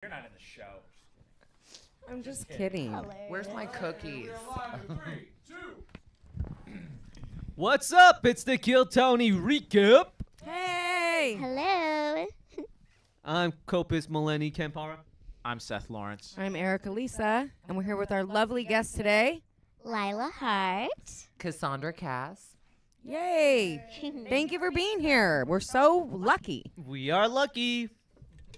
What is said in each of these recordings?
You're not in the show. I'm just kidding. Where's my cookies? What's up? It's the Kill Tony recap. Hey! Hello. I'm Copus Millenni Kenn Parra. I'm Seth Lawrence. I'm Erica Lisa, and we're here with our lovely guest today. Lila Hart. Cassandra Cass. Yay! Thank you for being here. We're so lucky. We are lucky.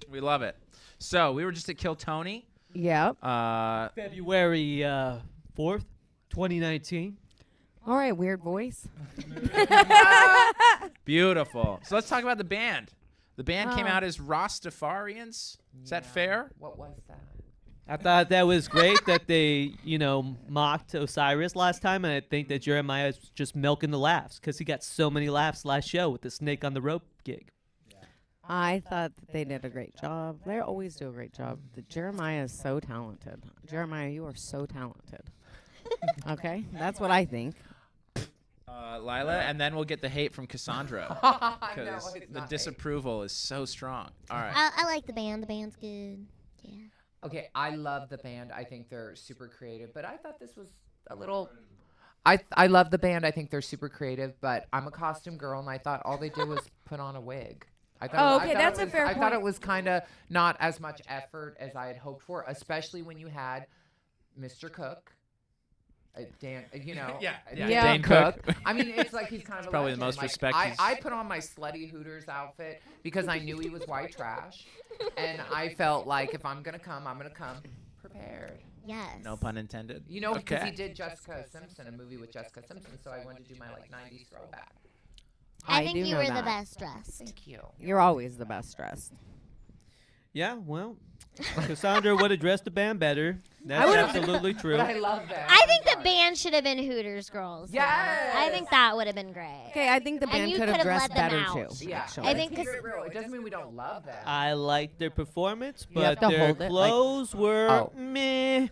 We love it. So we were just at Kill Tony. Yep. February 4th, 2019. All right, weird voice. Beautiful. So let's talk about the band. The band came out as Rastafarians. Is that fair? What was that? I thought that was great that they, mocked Osiris last time, and I think that Jeremiah is just milking the laughs because he got so many laughs last show with the snake on the rope gig. I thought that they did a great job. They always do a great job. Jeremiah is so talented. Jeremiah, you are so talented. Okay? That's what I think. Lila, and then we'll get the hate from Cassandra because the disapproval is so strong. All right. I like the band. The band's good. Yeah. Okay, I love the band. I think they're super creative, but I thought this was a little... I love the band. I think they're super creative, but I'm a costume girl, and I thought all they did was put on a wig. I thought that's a fair I thought point. it was kind of not as much effort as I had hoped for, especially when you had Mr. Cook. Dan, Yeah. Dane Cook. I mean, it's like he's kind of a probably the legend. most Like, respect I put on my slutty Hooters outfit because I knew he was white trash, and I felt like if I'm gonna come prepared. Yes. No pun intended. Because he did Jessica Simpson, a movie with Jessica Simpson, so I wanted to do my 90s throwback. I think do you know were that. the best dressed. Thank you. You're always the best dressed. Yeah, well, Cassandra would have dressed the band better. That's absolutely true. But I love that. I think the band should have been Hooters girls. Yes. I think that would have been great. Okay, I think the band you could have could've dressed let them better out. too. Yeah, Actually. I think keep it real. It doesn't mean we don't love them. I liked their performance, You have but to their hold it, like- clothes were Oh. meh.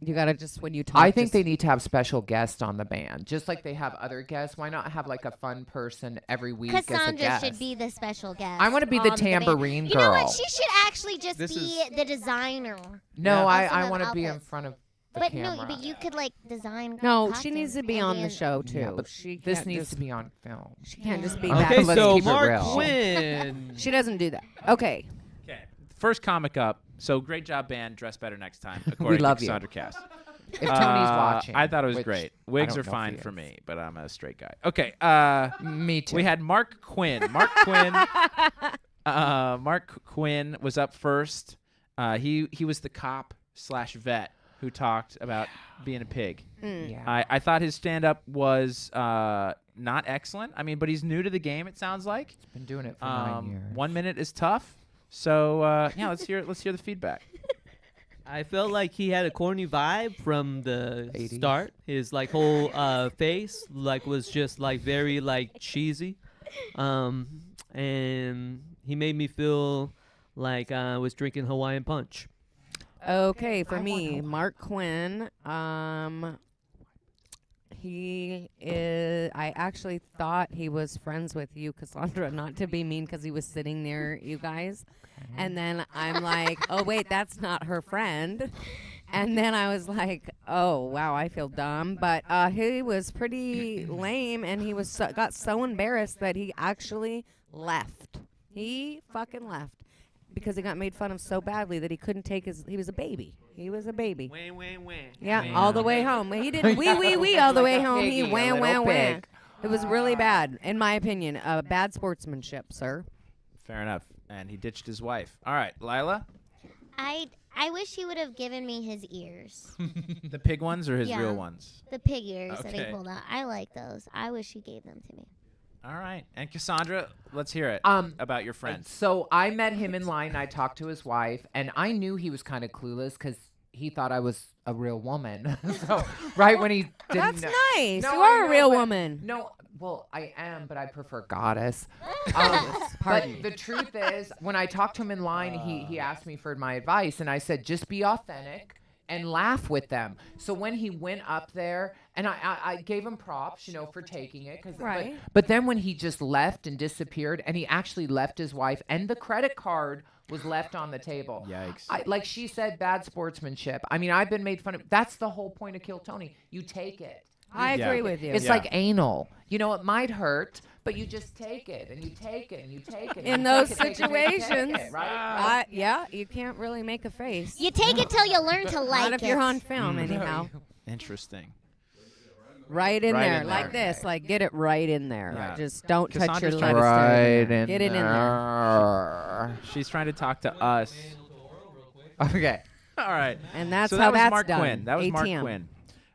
You gotta just when you talk. I think just- they need to have special guests on the band, just like they have other guests. Why not have like a fun person every week as a Cassandra guest? should be the special guest. I want to be the on tambourine band. girl. You know what? She should actually just This be the designer. No, Yeah. I want to be in front of the But camera. no, but you could like design. No, she costumes needs to be and on the in- show too. Yeah, but she this can't needs just, to be on film. She can't just be Okay, that. let's so keep it Mark real. Quinn. She doesn't do that. Okay. Okay. First comic up. So great job, band. Dress better next time. According love to you. Cassandra Cass. If Tony's watching, I thought it was which great. I Wigs don't are know if fine he for is. me, but I'm a straight guy. Okay. Me too. We had Mark Quinn. Mark Quinn was up first. He was the cop / vet who talked about being a pig. Yeah. I thought his stand-up was not excellent. I mean, but he's new to the game. It sounds like. Been doing it for 9 years. 1 minute is tough. So yeah, let's hear the feedback. I felt like he had a corny vibe from the 80s. start. His whole face was just very cheesy, and he made me feel like I was drinking Hawaiian Punch. Okay, for me, Mark Quinn. He is. I actually thought he was friends with you, Cassandra. Not to be mean, because he was sitting near you guys. And then I'm like, oh wait, that's not her friend. And then I was like, oh wow, I feel dumb. But he was pretty lame, and he was got so embarrassed that he actually left. He fucking left because he got made fun of so badly that he couldn't take his. He was a baby. He was a baby. Yeah, all the way home. He didn't wee all the way home. He piggy, a wham little wham wham. pig. It was really bad, in my opinion. Bad sportsmanship, sir. Fair enough. And he ditched his wife. All right, Lila. I wish he would have given me his ears. The pig ones or his Yeah. real ones? The pig ears that Okay. he pulled out. I like those. I wish he gave them to me. All right. And Cassandra, let's hear it about your friend. So I met him in line. I talked to his wife, and I knew he was kind of clueless because he thought I was a real woman. So right when he didn't That's know. nice. No, you I are a know, real but- woman. No, well, I am, but I prefer goddess. Pardon. But the truth is, when I talked to him in line, he asked me for my advice, and I said, just be authentic. and laugh with them. So when he went up there, and I gave him props, for taking it. Right. But then when he just left and disappeared, and he actually left his wife, and the credit card was left on the table. Yikes. Like she said, bad sportsmanship. I mean, I've been made fun of. That's the whole point of Kill Tony. You take it. I Yeah. agree with you. It's Yeah. like anal. It might hurt, but you just take it, and you take it, and you take it. and In you those take it, take it, take it, situations, take it, right? yeah, you can't really make a face. You take it till you learn to like Not it. if you're on film, anyhow. Interesting. Right in Right there, in like there. this. Like, get it right in there. Yeah. Just don't touch your Cassandra's lips. trying to Right in Get it in there. She's trying to talk to us. Okay. All right. And that's so how that was that's Mark done. Quinn. That was Mark ATM. Quinn.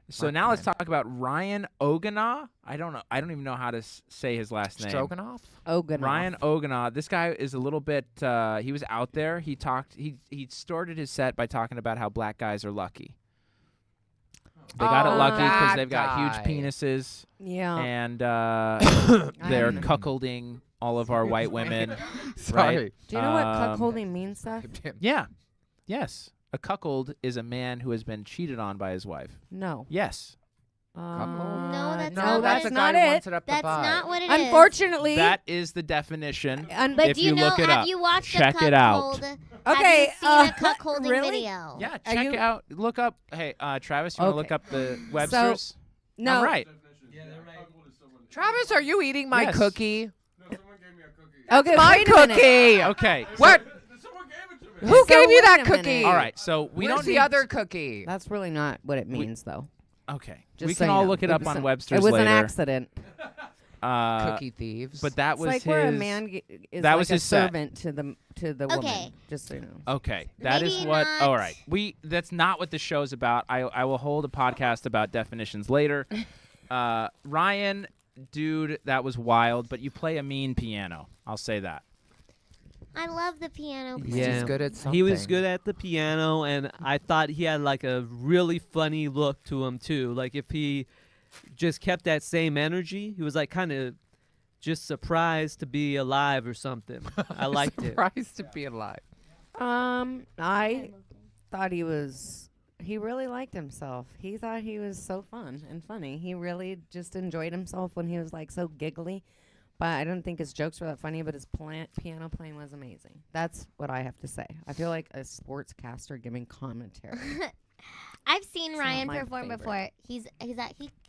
So Mark now let's Quinn. talk about Ryan Oganaw. I don't know. I don't even know how to say his last name. Stroganoff? Oganaw. Ryan Oganaw. This guy is a little bit. He was out there. He talked. He started his set by talking about how black guys are lucky. They got it Oh, lucky because that they've got huge guy. penises, Yeah. and they're I'm- cuckolding all of our white women. Sorry. Do you know what Um, cuckolding means, Seth? Yeah. Yes. A cuckold is a man who has been cheated on by his wife. No. Yes. No, that's no, not that's what a it- guy not who it. wants it up That's the butt. not what it is. Unfortunately. That is the definition. But if do you you know? look it have up, you watched check a it out. cuckold? Okay, Have you seen a cuckolding really? video? Yeah, Are check you- it out. Look up. Hey, Travis, you want to look Okay. up the Webster's? no. I'm right. Travis, are you eating my Yes. cookie? Okay, My wait a minute. cookie. Okay. What? Who So gave you wait that a cookie? minute. All right. So we Where's don't the need other cookie? That's really not what it means, though. Okay. Just We so can you all know. look it up was on an- Webster's It was later. an accident. Cookie thieves. But that It's was like his. where a man is that like was a his set. servant to the Okay. woman. Just so you know. Okay, that is Maybe what. not. All right, that's not what the show's about. I will hold a podcast about definitions later. Ryan, dude, that was wild. But you play a mean piano. I'll say that. I love the piano. He's player. just good at something. He was good at the piano, and I thought he had like a really funny look to him too. Like if he just kept that same energy, he was like kind of just surprised to be alive or something. I liked it. Surprised to be alive. I thought he really liked himself. He thought he was so fun and funny. He really just enjoyed himself when he was like so giggly. But I don't think his jokes were that funny, but his piano playing was amazing. That's what I have to say. I feel like a sportscaster giving commentary. I've seen It's not Ryan my perform favorite. before.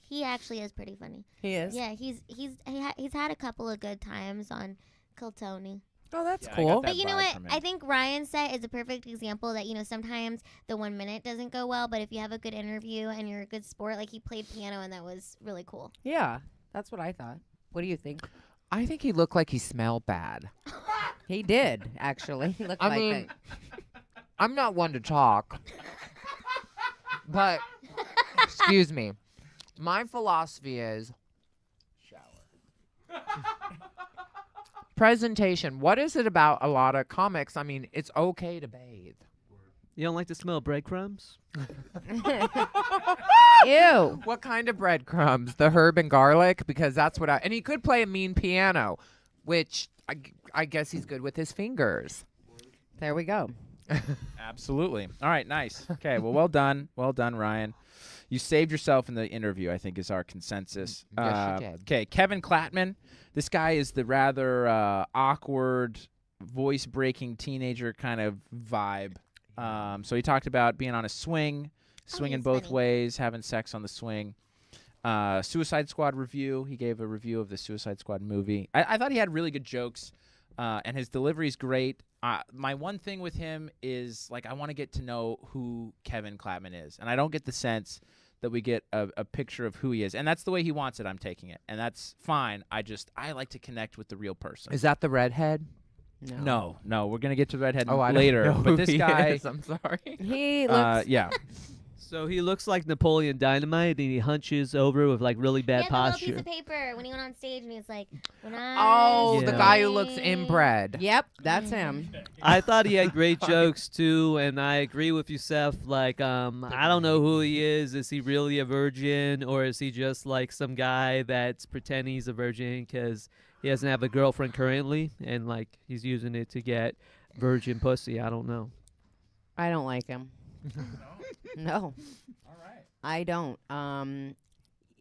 He actually is pretty funny. He is? Yeah, he's had a couple of good times on Kill Tony. Oh, that's Yeah, I got cool. that But you know vibe what? from him. I think Ryan's set is a perfect example that, sometimes the 1 minute doesn't go well, but if you have a good interview and you're a good sport, like he played piano and that was really cool. Yeah, that's what I thought. What do you think? I think he looked like he smelled bad. He did, actually. He looked I like mean, I'm not one to talk, but excuse me. My philosophy is presentation. What is it about a lot of comics? I mean, it's okay to bathe. You don't like to smell breadcrumbs? Ew. What kind of breadcrumbs? The herb and garlic? Because that's what and he could play a mean piano, which I guess he's good with his fingers. There we go. Absolutely. All right, nice. Okay, well done. Well done, Ryan. You saved yourself in the interview, I think, is our consensus. Yes, you did. Okay, Kevin Clapman. This guy is the rather awkward, voice-breaking teenager kind of vibe. So he talked about being on a swing, swinging he's both funny. ways, having sex on the swing. Suicide Squad review. He gave a review of the Suicide Squad movie. I thought he had really good jokes, and his delivery's great. My one thing with him is, like, I want to get to know who Kevin Clapman is, and I don't get the sense that we get a picture of who he is. And that's the way he wants it. I'm taking it, and that's fine. I like to connect with the real person. Is that the redhead? No, we're gonna get to the redhead I later. don't know But who this he guy, is. I'm sorry. He looks. yeah. So he looks like Napoleon Dynamite, and he hunches over with like really bad He had the little posture. piece of paper when he went on stage and he was like, when I Oh, the Yeah. guy who looks sing." inbred. Yep, that's him. I thought he had great jokes too, and I agree with you, Seth. Like, I don't know who he is. Is he really a virgin, or is he just like some guy that's pretending he's a virgin because he doesn't have a girlfriend currently, and like he's using it to get virgin pussy? I don't know. I don't like him. No, All right. I don't.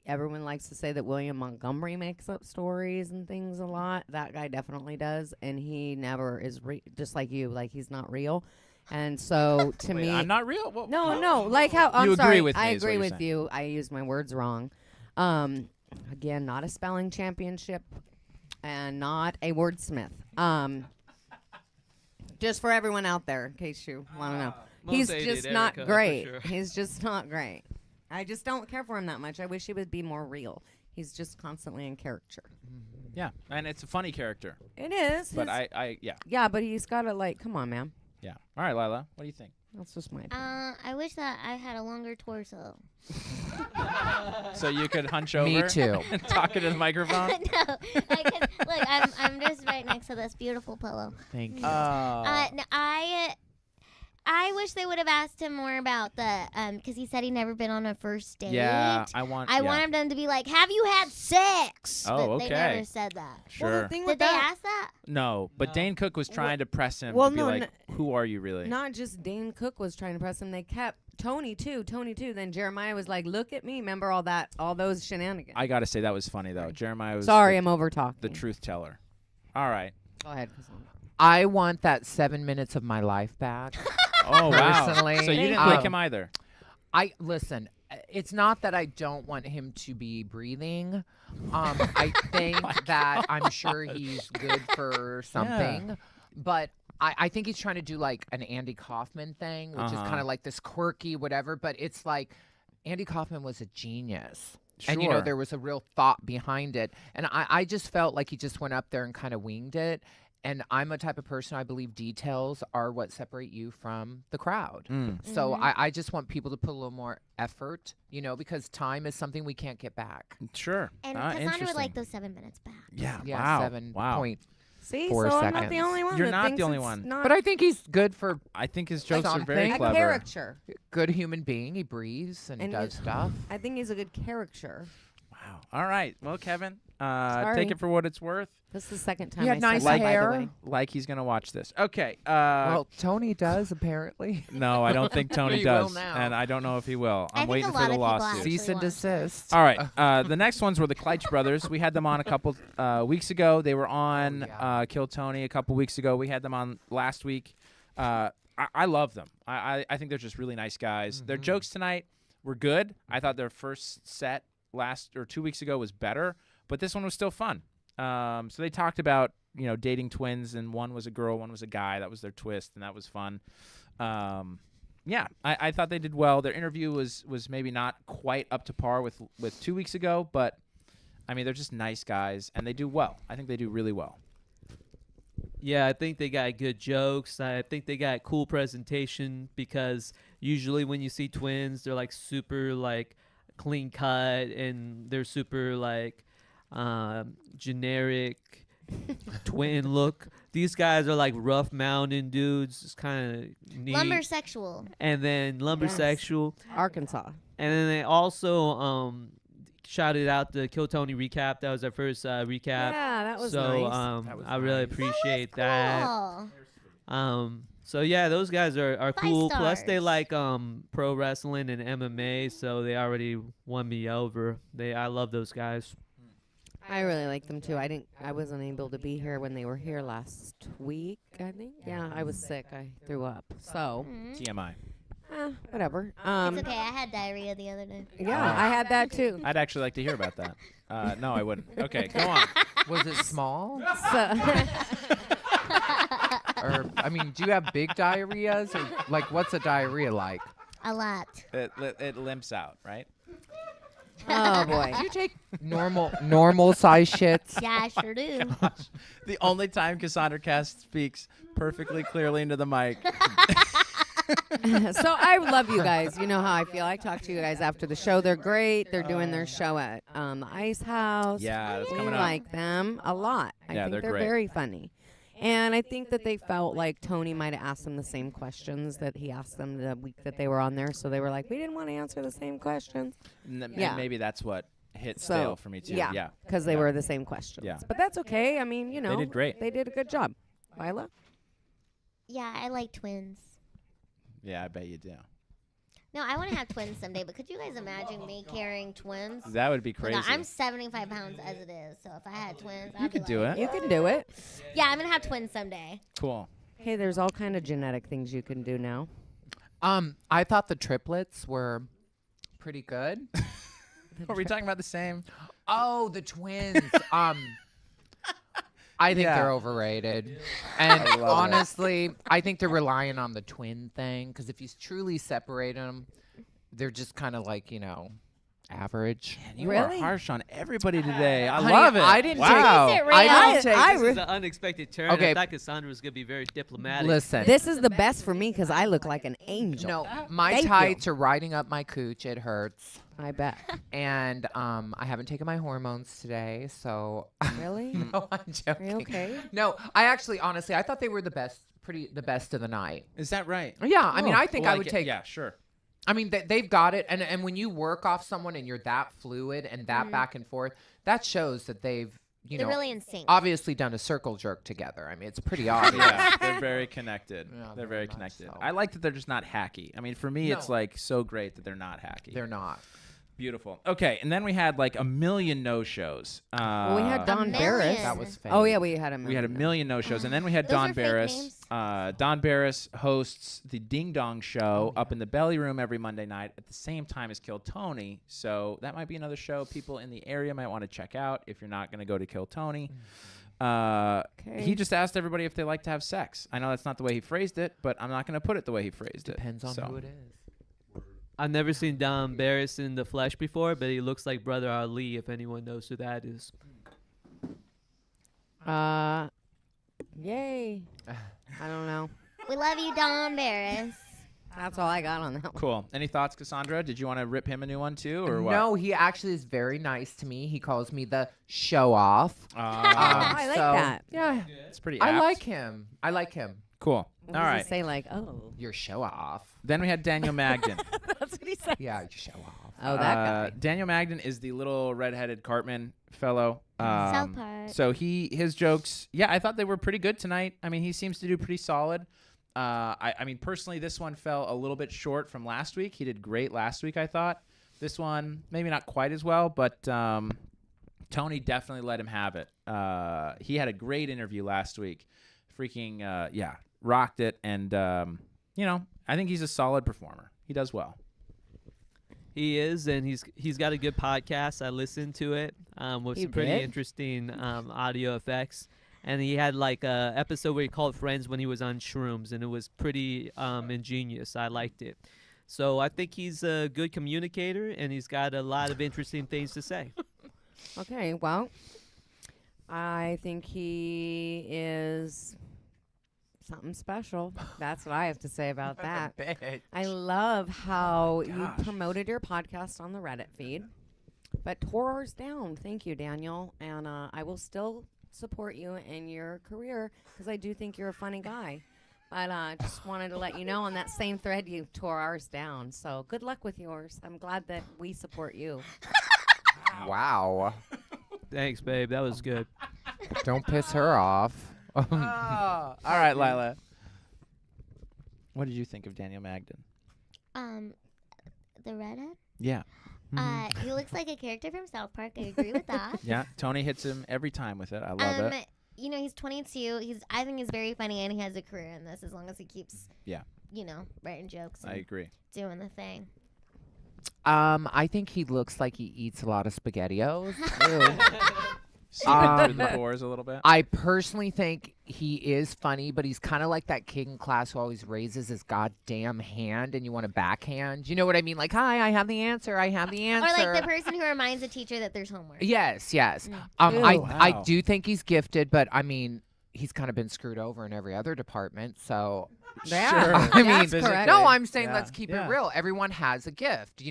Everyone likes to say that William Montgomery makes up stories and things a lot. That guy definitely does, and he never is just like you. Like he's not real, and so to Wait, me, I'm not real. What? no. Like how I'm You agree sorry, with me I is what agree you're with saying. you. I used my words wrong. Again, not a spelling championship, and not a wordsmith. Just for everyone out there, in case you want to know, he's Most hated just not Erica, for great. sure. He's just not great. I just don't care for him that much. I wish he would be more real. He's just constantly in character. Yeah, and it's a funny character. It is. But his- yeah. Yeah, but he's got to like. Come on, man. Yeah. All right, Lila. What do you think? That's just my opinion. I wish that I had a longer torso. So you could hunch over. Me too. And talk into the microphone. No, look, I'm just right next to this beautiful pillow. Thank you. No, I wish they would have asked him more about the because he said he'd never been on a first date. Yeah, I want. I want them to be like, "Have you had sex?" Oh, But okay. They never said that. Sure. Well, the thing Did with they that, ask that? No, but Dane Cook was trying to press him well, to be no, like, "Who are you really?" not just Dane Cook was trying to press him. They kept Tony too. Then Jeremiah was like, "Look at me." Remember all those shenanigans. I gotta say that was funny though. Jeremiah was Sorry, the, I'm over talking. the truth teller. All right. Go ahead, Cassandra. I want that 7 minutes of my life back. Oh wow. Personally, So you didn't um, like him either. I listen. It's not that I don't want him to be breathing. I think that I'm sure he's good for something, but I think he's trying to do like an Andy Kaufman thing, which is kind of like this quirky whatever. But it's like Andy Kaufman was a genius. And, Sure. there was a real thought behind it. And I just felt like he just went up there and kind of winged it. And I'm a type of person, I believe details are what separate you from the crowd. So I just want people to put a little more effort, because time is something we can't get back. Sure. And Cassandra would interesting. like those 7 minutes back. Yeah. Yeah, Wow. 7 Wow. point. See, 4 so I'm not the seconds. only one. You're that not the thinks only it's one. Not But I think he's good for I think his jokes are very Something. a clever. caricature. good human being. He breathes and, And does he's- stuff. I think he's a good caricature. Wow. All right. Well, Kevin, Sorry. take it for what it's worth. This is the second time He I had said nice that, by the hair. way. Like he's gonna watch this. Okay. Well, Tony does apparently. No, I don't think Tony He will does, now. and I don't know if he will. I I'm think waiting a for lot the of people lawsuit. actually Cease and watch it. desist. All right. The next ones were the Clyde Brothers. We had them on a couple weeks ago. They were on yeah. Kill Tony a couple weeks ago. We had them on last week. I love them. I think they're just really nice guys. Their jokes tonight were good. I thought their first set 2 weeks ago was better, but this one was still fun. So they talked about dating twins, and one was a girl, one was a guy. That was their twist, and that was fun. Yeah, I thought they did well. Their interview was maybe not quite up to par with 2 weeks ago, but I mean they're just nice guys, and they do well. I think they do really well. Yeah, I think they got good jokes. I think they got cool presentation because usually when you see twins, they're like super like clean cut and they're super like generic twin look. These guys are like rough mountain dudes. It's kind of neat. Lumbersexual. And then lumbersexual. Arkansas. And then they also shouted out the Kill Tony recap. That was our first recap. Yeah, that was so nice. That was I really nice. appreciate that. Cool. So yeah, those guys are 5 cool. Plus they stars. like pro wrestling and MMA, so they already won me over. I love those guys. I really like them too. I wasn't able to be here when they were here last week, I think. Yeah, I was sick. I threw up. So, TMI. whatever. It's okay. I had diarrhea the other day. Yeah, I had that too. I'd actually like to hear about that. No, I wouldn't. Okay, go on. Was it small? So, Or I mean, do you have big diarrheas? Or like, what's a diarrhea like? A lot. It limps out, right? oh boy. Do you take normal size shits? Yeah, I sure do. The only time Cassandra Cass speaks perfectly clearly into the mic. So I love you guys. You know how I feel. I talk to you guys after the show. They're great. They're doing their show at the Ice House. Yeah, that's we coming up. like them a lot. I Yeah, think they're they're great. very funny. And I think that they felt like Tony might have asked them the same questions that he asked them the week that they were on there. So they were like, we didn't want to answer the same questions. And Yeah. maybe that's what hit So, stale for me too. Yeah. because they Yeah. were the same questions. Yeah. But that's okay. I mean, did great. They did a good job. Lila? Yeah, I like twins. Yeah, I bet you do. No, I want to have twins someday, but could you guys imagine me carrying twins? That would be Oh my crazy. God, I'm 75 pounds as it is, so if I had twins, You I'd be could do like, it. You can do it. Yeah, I'm gonna have twins someday. Cool. Hey, there's all kind of genetic things you can do now. I thought the triplets were pretty good. Are we talking about the same? Oh, the twins. I think Yeah. they're overrated. And I love it. honestly, I think they're relying on the twin thing because if you truly separate them, they're just kind of like, average. Man, you Really? are harsh on everybody today. I Honey, love it. I didn't wow. take- I I- didn't take. I This re- is an unexpected turn. Okay. I thought Cassandra was gonna be very diplomatic. Listen. This is the best for me because I look like an angel. No, my Thank you. tights are riding up my cooch. It hurts. I bet. And I haven't taken my hormones today, so Really? no, I'm joking. Are you okay? No, I actually, honestly, I thought they were the best of the night. Is that right? Yeah, I mean, Oh, I think well, I would take. Yeah, sure. I mean, they've got it, and when you work off someone and you're that fluid and that back and forth, that shows that they've, They're really in sync. obviously done a circle jerk together. I mean, it's pretty obvious. Yeah, they're very connected. Yeah, they're very very much connected. so. I like that they're just not hacky. I mean, for me, it's No. like so great that they're not hacky. They're not. Beautiful. Okay, and then we had like a million no-shows. Well, we had Don million. Barris. That was fake. Oh yeah, we had a We had a million no-shows, and then we had Those Don are fake Barris. names. Don Barris hosts the Ding Dong Show up in the Belly Room every Monday night at the same time as Kill Tony. So that might be another show people in the area might want to check out if you're not going to go to Kill Tony. He just asked everybody if they like to have sex. I know that's not the way he phrased it, but I'm not going to put it the way he phrased it. Depends on So. who it is. I've never seen Don Barris in the flesh before, but he looks like Brother Ali. If anyone knows who that is. Yay. I don't know. We love you, Don Barris. That's all I got on that one. Cool. Any thoughts, Cassandra? Did you want to rip him a new one too, or what? No, he actually is very nice to me. He calls me the show off. I like that. Yeah, It's pretty. I apt. like him. I like him. Cool. What All does he right. say like, oh. Your show off. Then we had Daniel Magden. That's what he said. Yeah, your show off. Oh, that guy. Daniel Magden is the little redheaded Cartman fellow. South Park. So his jokes, yeah, I thought they were pretty good tonight. I mean, he seems to do pretty solid. I mean, personally, this one fell a little bit short from last week. He did great last week, I thought. This one, maybe not quite as well, but Tony definitely let him have it. He had a great interview last week. Freaking, rocked it. And, I think he's a solid performer. He does well. He is, and he's got a good podcast. I listened to it with You some pretty did? interesting audio effects. And he had like a episode where he called friends when he was on shrooms, and it was pretty ingenious. I liked it. So I think he's a good communicator, and he's got a lot of interesting things to say. Okay, well, I think he is something special. That's what I have to say about that. I love how you promoted your podcast on the Reddit feed, but tore ours down. Thank you, Daniel. And I will still support you in your career because I do think you're a funny guy. But just wanted to let you know on that same thread you tore ours down. So good luck with yours. I'm glad that we support you. Wow. Thanks, babe. That was good. Don't piss her off. All right, Lila. What did you think of Daniel Magden? The redhead. Yeah. He looks like a character from South Park. I agree with that. Yeah, Tony hits him every time with it. I love it. He's 22. I think he's very funny, and he has a career in this as long as he keeps. Yeah. Writing jokes. I And agree. doing the thing. I think he looks like he eats a lot of SpaghettiOs. Seeping through the pores a little bit. I personally think he is funny, but he's kind of like that kid in class who always raises his goddamn hand and you want to backhand. You know what I mean? Like, hi, I have the answer. I have the answer. Or like the person who reminds the teacher that there's homework. Yes. Ew. I Wow. do think he's gifted, but I mean, he's kind of been screwed over in every other department. So, Yeah, Sure. I mean, that's correct. no, I'm saying Yeah. let's keep Yeah. it real. Everyone has a gift, I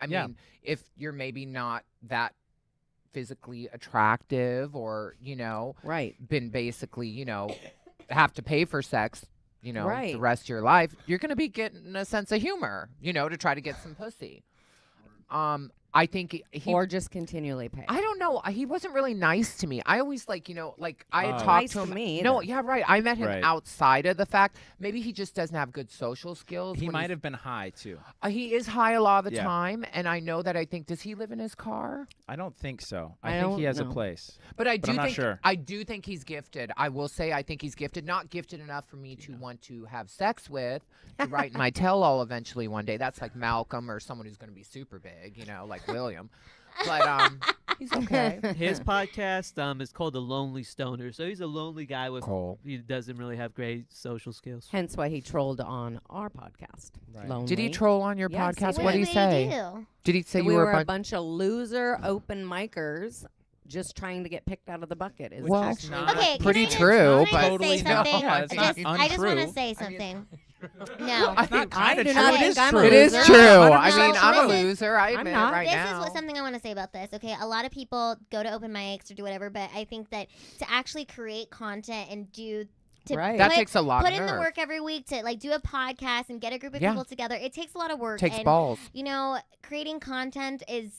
Yeah. mean, if you're maybe not that physically attractive or, Right. been basically, have to pay for sex, Right. the rest of your life, you're going to be getting a sense of humor, to try to get some pussy. I think he or just continually pay? I don't know. He wasn't really nice to me. I always I had talked Nice to him. to me No, either. yeah, right. I met him Right. outside of the fact. Maybe he just doesn't have good social skills. He when might he's- have been high too. He is high a lot of the Yeah. time, and I know that. I think does he live in his car? I don't think so. I I think he don't has a know. place. But I But do I'm not think sure. I do think he's gifted. I will say I think he's gifted. Not gifted enough for me to want to have sex with, to write in my tell-all eventually one day. That's like Malcolm or someone who's going to be super big, like William. But he's okay. His podcast is called The Lonely Stoner. So he's a lonely guy with Cole. he doesn't really have great social skills. Hence why he trolled on our podcast. Right. Did he Lonely. troll on your Yes, he podcast? did. What did he What say? do? Did he say That you we were were a a bunch of loser open micers just trying to get picked out of the bucket? Is Well, actually not Okay, pretty can I true, just, but- can I Totally just say not. something? Yeah, it's not I just want to untrue. say something. No. I think I do true. not It think is I'm a It is loser. true. No, I mean, I'm a this is- loser. I I'm admit not. it right This now. is something I want to say about this. Okay, a lot of people go to open mics or do whatever, but I think that to actually create content and to Right. That put, takes a lot put of in the nerve. work every week to do a podcast and get a group of Yeah. people together. It takes a lot of work. Takes and, balls. Creating content is.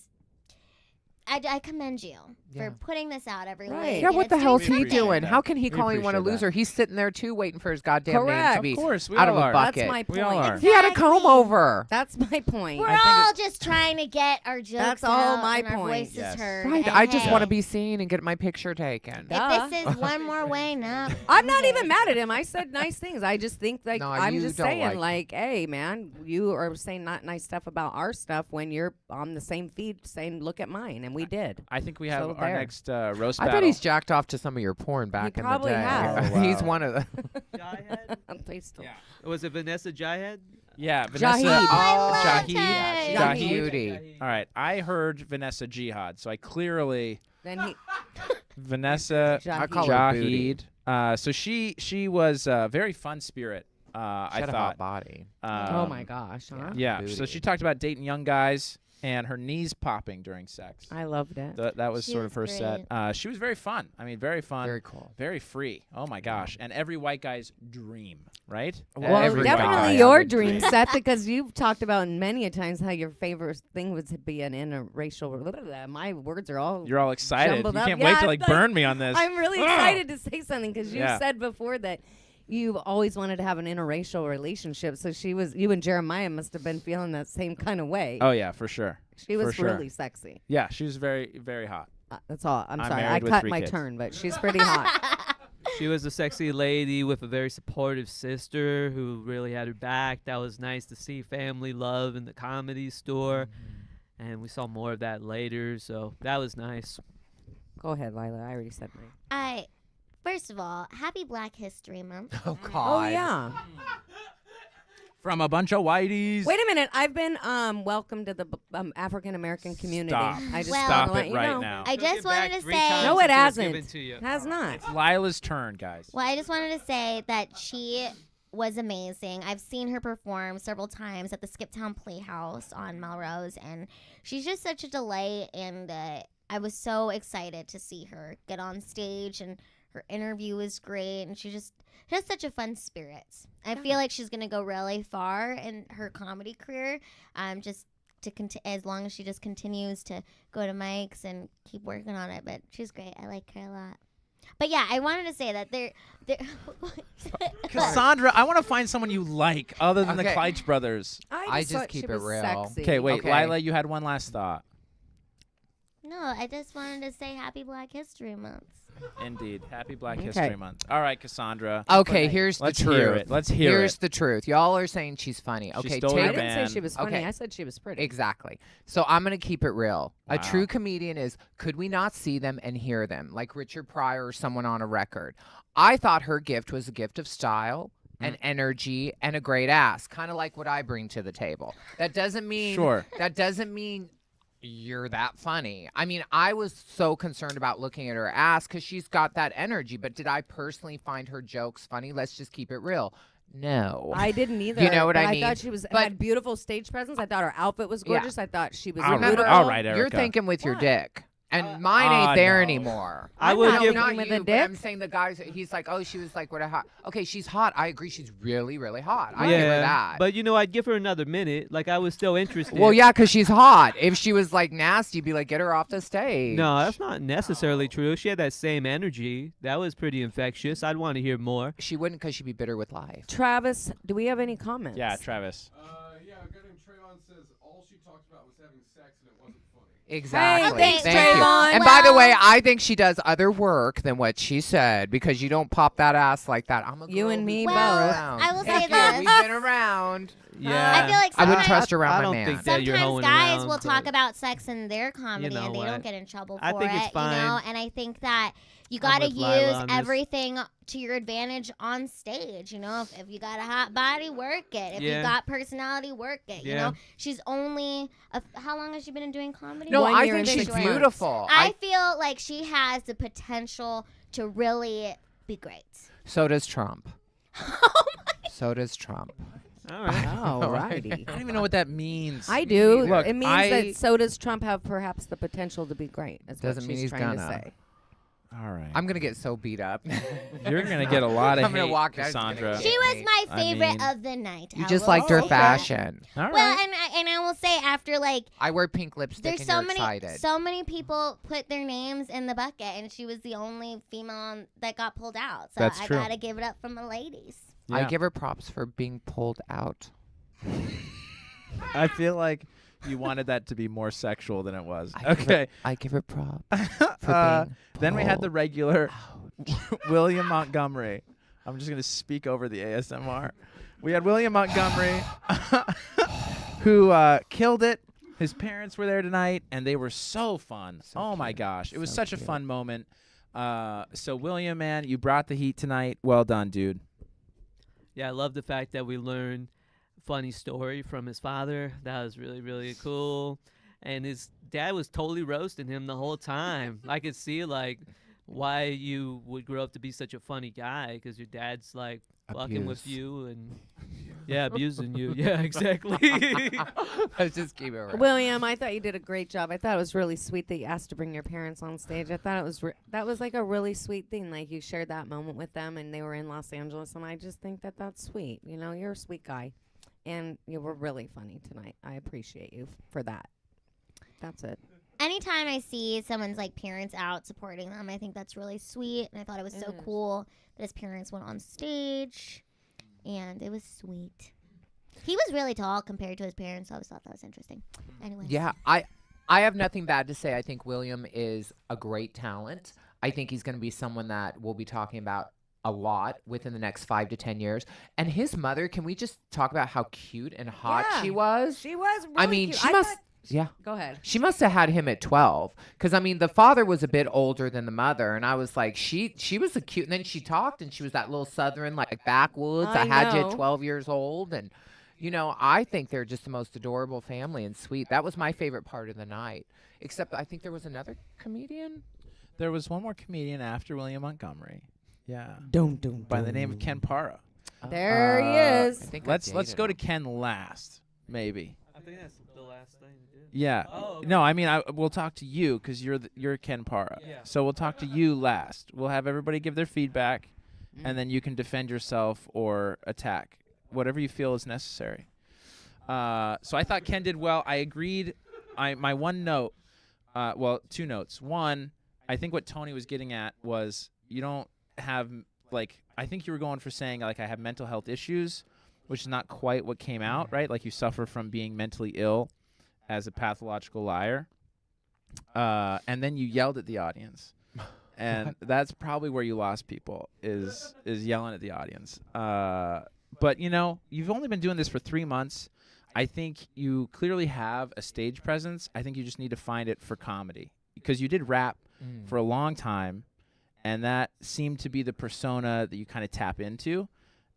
I commend you Yeah. for putting this out every Right. week. Yeah, and what it's the hell's doing he appreciate doing? that. How can he We call anyone a appreciate that. loser? He's sitting there too, waiting for his goddamn name Correct. to be Of course, we out all of a are. bucket. That's my point. We all are. He had a comb Exactly. over. That's my point. We're I think all just trying to get our jokes That's all out my and our point. voices Yes. heard. Right. and I just hey, want to be seen and get my picture taken. Duh. If this is one more way, no. I'm not even mad at him. I said nice things. I just think No, I'm you just don't saying like- hey man, you are saying not nice stuff about our stuff when you're on the same feed saying look at mine, and we did. I think we have So our there. next roast I battle. bet he's jacked off to some of your porn back in the probably day. has. Oh, He's wow. one of the. Jihad? They still- Yeah. Was it Vanessa Jihad? Yeah, Vanessa. Jahid. Oh, I Oh, love Jahid. Jahid. Jahid. Jahid. Beauty. All right, I heard Vanessa Jihad, so I clearly Then he Vanessa I call her Booty. Jahid. So she was a very fun spirit. She I had a hot thought. body. oh my gosh, huh? Yeah. So Booty. she talked about dating young guys and her knees popping during sex. I loved it. That was She sort was of her set. She was very fun. I mean, very fun. Very cool. Very free. Oh my gosh. And every white guy's dream, right? Well, Well, every white guy definitely has your a dream, dream. Seth, because you've talked about many a times how your favorite thing was to be an interracial. My words are all. You're all excited. You Jumbled up. can't Yeah, wait to I'm like like- burn me on this. I'm really excited to say something because you Yeah. said before that you've always wanted to have an interracial relationship. So you and Jeremiah must have been feeling that same kind of way. Oh yeah, for sure. She was for sure. really sexy. Yeah, she was very, very hot. That's all. I'm I'm sorry. I married with cut 3 my kids. turn, but she's pretty hot. She was a sexy lady with a very supportive sister who really had her back. That was nice to see family love in the Comedy Store. And we saw more of that later, so that was nice. Go ahead, Lila. I already said mine. First of all, happy Black History Month. Oh Oh God. yeah. From a bunch of whiteys. Wait a minute. I've been welcomed to the African American community. Stop. I just Well- wanna Stop let it you right know. now. I just wanted to say. No, it hasn't. Has not. It's Lila's turn, guys. Well, I just wanted to say that she was amazing. I've seen her perform several times at the Skiptown Playhouse on Melrose, and she's just such a delight. And I was so excited to see her get on stage, and her interview was great. And she has such a fun spirit. I feel like she's gonna go really far in her comedy career. Just to as long as she just continues to go to mics and keep working on it. But she's great. I like her a lot. But yeah, I wanted to say that there. Cassandra, I want to find someone you like other than the Okay. Clyde Brothers. I just thought keep she it was real. sexy. Okay, wait, Okay. Lila, you had one last thought. No, I just wanted to say Happy Black History Month. Indeed. Happy Black Okay. History Month. All right, Cassandra. Okay, here's Let's the hear truth. it. Let's hear Here's it. the truth. Y'all are saying she's funny. She Okay, stole I your take didn't man. say she was funny. Okay. I said she was pretty. Exactly. So I'm going to keep it real. Wow. A true comedian is, could we not see them and hear them? Like Richard Pryor or someone on a record. I thought her gift was a gift of style and energy and a great ass, kind of like what I bring to the table. That doesn't mean Sure. That doesn't mean you're that funny. I mean, I was so concerned about looking at her ass because she's got that energy. But did I personally find her jokes funny? Let's just keep it real. No. I didn't either. You know what but I mean? I thought she was But- had beautiful stage presence. I thought her outfit was Yeah. gorgeous. I thought she was All right, beautiful. all right, You're Erica. thinking with your What? dick. And mine ain't there no. anymore. I I'm would not give. thinking Not with you, a but dick. I'm saying the guys. He's like, oh, she was like, what a hot. Okay, she's hot. I agree. She's really, really hot. I give her that. But I'd give her another minute. Like I was still interested. Well, yeah, because she's hot. If she was like nasty, you'd be like, get her off the stage. No, that's not necessarily true. She had that same energy. That was pretty infectious. I'd want to hear more. She wouldn't because she'd be bitter with life. Travis, do we have any comments? Yeah, Travis. Yeah, a guy named Trayvon says all she talked about was having sex and it wasn't funny. Exactly. thanks, Thank you. Trayvon. And by the way, I think she does other work than what she said because you don't pop that ass like that. I'm a You girl and who's me been Well, both. around. I will say Thank you. this. We've been around. Yeah. I feel like I wouldn't sometimes- trust her around I my don't man. think that you're Sometimes hoeing guys around, will talk but- about sex in their comedy know and they what? don't get in trouble for I think it, it's fine. you know? And I think that you I'm got to with Lila use on this. everything to your advantage on stage, you know? If you got a hot body, work it. If you Yeah. got personality, work it, you Yeah. know? She's only how long has she been doing comedy? No, 1 I year think and she's 6 months. beautiful. I feel like she has the potential to really be great. So does Trump. So does Trump. All right. All righty. I don't even know what that means. I do. Look, it means that so does Trump have perhaps the potential to be great. Is Doesn't what mean she's he's trying to gonna. say. All right. I'm going to get so beat up. You're gonna get a lot of I'm gonna hate, walk out, it's gonna Cassandra. get She was me. my I favorite mean- of the night. You I just will liked her say that. fashion. All Well, right. and I will say after like I wear pink lipstick there's and so you're many excited. people put their names in the bucket, and she was the only female that got pulled out. So That's I true. gotta give it up from the ladies. I Yeah. give her props for being pulled out. I feel like you wanted that to be more sexual than it was. I give her- Okay. I give her props for Uh, being then we had the pulled regular out. William Montgomery. I'm just going to speak over the ASMR. We had William Montgomery who killed it. His parents were there tonight, and they were so fun. So oh, my cute. gosh. It was So such a cute. fun moment. So, William, man, you brought the heat tonight. Well done, dude. Yeah, I love the fact that we learned funny story from his father. That was really, really cool. And his dad was totally roasting him the whole time. I could see like why you would grow up to be such a funny guy because your dad's like fucking with Abuse. you and abusing you. Yeah, exactly. Let's just keep it real. William, I thought you did a great job. I thought it was really sweet that you asked to bring your parents on stage. I thought it was that was like a really sweet thing. Like you shared that moment with them, and they were in Los Angeles, and I just think that that's sweet. You know, you're a sweet guy, and you were really funny tonight. I appreciate you for that. That's it. Anytime I see someone's like parents out supporting them, I think that's really sweet, and I thought it was so It is. cool that his parents went on stage, and it was sweet. He was really tall compared to his parents, so I always thought that was interesting. Anyway. Yeah, I have nothing bad to say. I think William is a great talent. I think he's going to be someone that we'll be talking about a lot within the next 5 to 10 years. And his mother, can we just talk about how cute and hot Yeah. she was? She was. Really I mean, cute. she must. Yeah. Go ahead. She must have had him at 12 because I mean the father was a bit older than the mother, and I was like she was a cute, and then she talked and she was that little southern like backwoods. I had you know. at 12 years old, and you know I think they're just the most adorable family and sweet. That was my favorite part of the night. Except I think there was another comedian. There was one more comedian after William Montgomery. Yeah. Doom, doom, By the name of Kenn Parra. There he I is. think I Let's dated go to him. Ken last, maybe. I think that's the last thing to do. Yeah. Oh, okay. No, I mean we'll talk to you because you're Kenn Parra. Yeah. So we'll talk to you last. We'll have everybody give their feedback, and then you can defend yourself or attack, whatever you feel is necessary. So I thought Ken did well. I agreed. My one note, well, two notes. One, I think what Tony was getting at was you don't have like I think you were going for saying like I have mental health issues, which is not quite what came out, right? Like you suffer from being mentally ill as a pathological liar. And then you yelled at the audience. And that's probably where you lost people is yelling at the audience. But, you know, you've only been doing this for 3 months. I think you clearly have a stage presence. I think you just need to find it for comedy. Because you did rap for a long time, and that seemed to be the persona that you kind of tap into.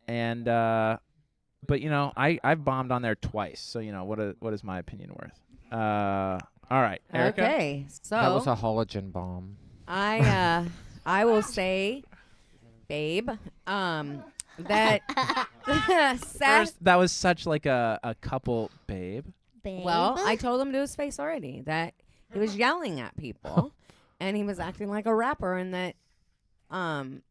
And but, you know, I've bombed on there twice. So, you know, what is my opinion worth? All right, Erica? Okay, so That was a halogen bomb. I will say, babe, that Seth. First, that was such like a couple, babe. Babe. Well, I told him to his face already that he was yelling at people, and he was acting like a rapper, and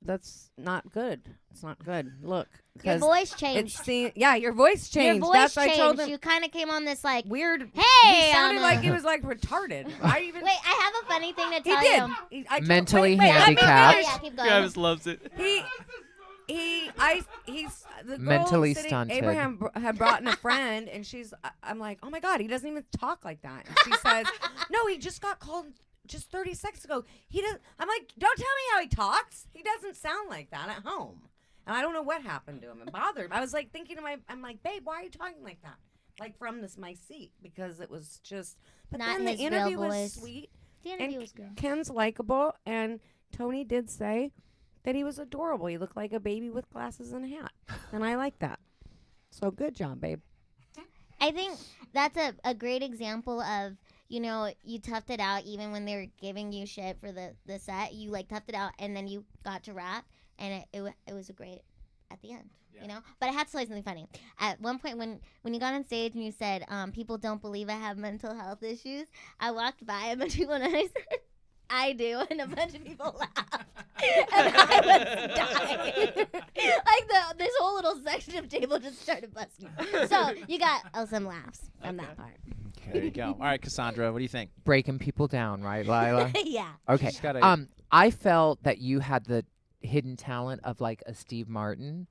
that's not good. It's not good. Look, Your 'cause voice it's changed. your voice changed. Your voice That's I told changed. him. You kind of came on this like Weird. Hey, he sounded I'm like a- he was like retarded. I even. Wait, I have a funny thing to He tell did. you. I told- Mentally wait, let me handicapped. finish. Yeah, keep going. Travis loves it. He's the girl Mentally sitting- stunted. Abraham had brought in a friend, and I'm like, oh my God, he doesn't even talk like that. And she says, no, he just got called just 30 seconds ago. He does. I'm like, don't tell me how he talks. He doesn't sound like that at home. And I don't know what happened to him. It bothered me. I was like thinking to I'm like, babe, why are you talking like that? Like from my seat, because it was just. But Not then the his real interview was voice. sweet. The And interview was good. Ken's likable, and Tony did say that he was adorable. He looked like a baby with glasses and a hat, and I like that. So good job, babe. I think that's a great example of, you toughed it out even when they were giving you shit for the set. You like toughed it out, and then you got to rap, and it was a great at the end. But I had to tell you something funny. At one point when you got on stage and you said, people don't believe I have mental health issues, I walked by a bunch of people and I said, I do, and a bunch of people laughed. And I was dying. Like this whole little section of table just started busting. So you got some laughs from that part. Okay, there you go. All right, Cassandra, what do you think? Breaking people down, right, Lila? Yeah. Okay. She's gotta- I felt that you had the hidden talent of like a Steve Martin.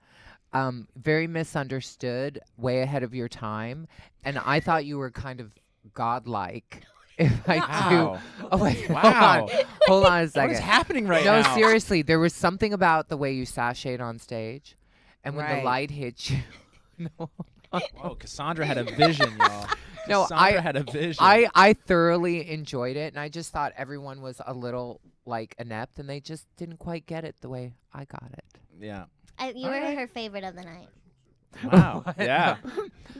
Very misunderstood, way ahead of your time, and I thought you were kind of godlike. If I Wow. do, oh wait, Wow. hold on a What second. is happening right No, now? seriously, there was something about the way you sashayed on stage, and when the Right. light hit you. No. Whoa, Cassandra had a vision, y'all. No, Cassandra had a vision. I thoroughly enjoyed it, and I just thought everyone was a little like inept, and they just didn't quite get it the way I got it. Yeah. You were her favorite of the night. Wow. Yeah.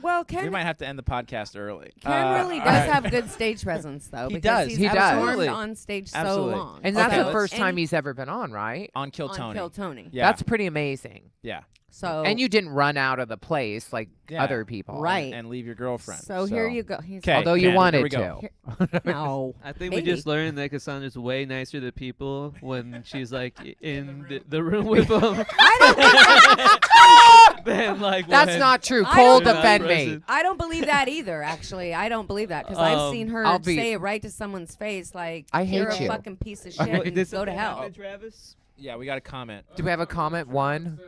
Well, We Ken might have to end the podcast early. Ken really all does right. have good stage presence, though. He because does. He's He does. performed Absolutely. on stage Absolutely. so long. And that's Okay, the first and time he's ever been on, right? On Kill on Tony. Kill Tony. Yeah. That's pretty amazing. yeah. So And you didn't run out of the place like Yeah. other people. Right. And leave your girlfriend. So here you go. He's 'Kay. Although you Ken, here wanted we go. to. No. I think Maybe. we just learned that Cassandra's way nicer to people when she's like in the room with them. than like That's when not true. I Cole, don't defend believe- me. I don't believe that either, actually. I don't believe that because I've seen her I'll be- say it right to someone's face like, I hate you're a you. fucking piece of Wait, shit did and go to something hell. happen, Travis? Yeah, we got a comment. Do we have a comment? One. Said,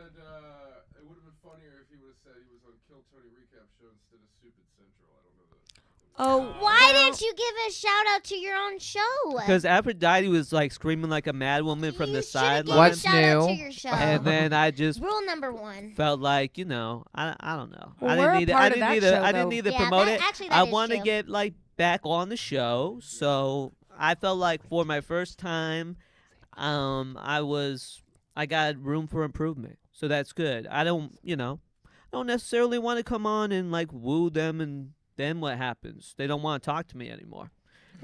it would have been funnier if he would have said he was on Kill Tony recap show instead of Stupid Central. I don't know that. Oh, Why didn't you give a shout out to your own show? Because Aphrodite was like screaming like a mad woman from the You should've given sideline. What's a shout out to new? your show. And then I just Rule number 1. felt like, I don't know. Well, I we're a didn't need to, part I of didn't that need show, to, I didn't though. need to Yeah, promote that- it. actually, that I is want to true. get like back on the show. So I felt like for my first time, I got room for improvement. So that's good. I don't necessarily want to come on and like woo them, and then what happens? They don't want to talk to me anymore.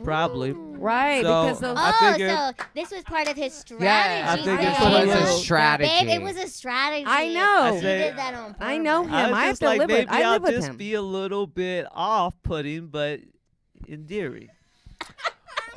Probably. right, So, because those. I figured- so this was part of his strategy. Yeah, I figured babe. for it was a little- strategy. Babe, it was a strategy. I know. He say- did that on purpose. I know him. I was I have just to like, live with. maybe I I'll live with just him. be a little bit off-putting, but endearing.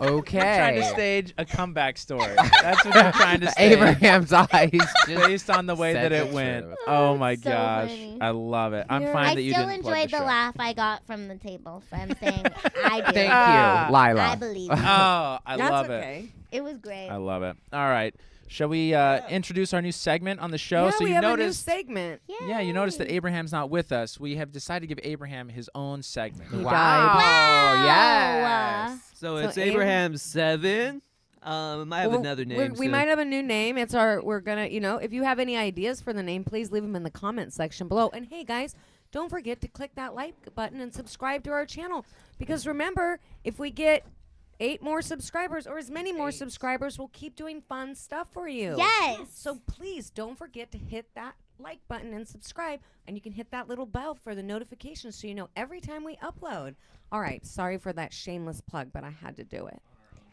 Okay. Trying to stage a comeback story. That's what you're trying to stage. Abraham's eyes just Based on the way said that it the went. truth. Oh my so gosh. funny. I love it. I'm Yeah. fine I that you still didn't plug enjoyed the show. laugh I got from the table. So I'm saying I did. Thank Ah. you, Lila. I believe Oh, it. I That's love it. okay. It was great. I love it. All right. Shall we introduce our new segment on the show? Yeah, so we you have noticed a new segment. Yeah, you noticed that Abraham's not with us. We have decided to give Abraham his own segment. He Wow. Wow. Yes. So So it's Abraham- Abraham 7. It might have Well, another we name. soon. might have a new name. We're gonna, if you have any ideas for the name, please leave them in the comment section below. And hey, guys, don't forget to click that like button and subscribe to our channel. Because remember, if we get 8 more subscribers or as many more subscribers, we'll keep doing fun stuff for you. Yes. So please don't forget to hit that like button and subscribe. And you can hit that little bell for the notifications so you know every time we upload. All right, sorry for that shameless plug, but I had to do it.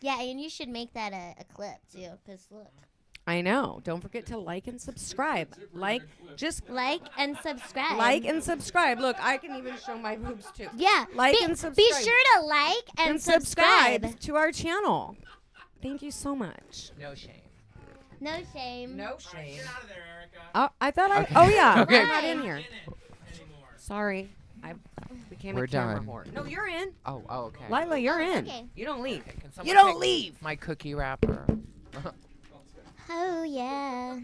Yeah, and you should make that a clip too, because look. I know. Don't forget to like and subscribe. Like and subscribe. Like and subscribe. Look, I can even show my boobs too. Yeah. Like be, and Be subscribe. sure to like and subscribe. to our channel. Thank you so much. No shame. No shame. No shame. Get out of there, Erica. Oh, I thought I. Okay. Oh yeah, Okay. I'm not in Why? here. In it anymore. Sorry, I became We're a camera done. whore. No, you're in. Oh, okay. Lila, you're in. Okay. You don't leave. Okay, can someone You don't take leave. my cookie wrapper. Oh yeah.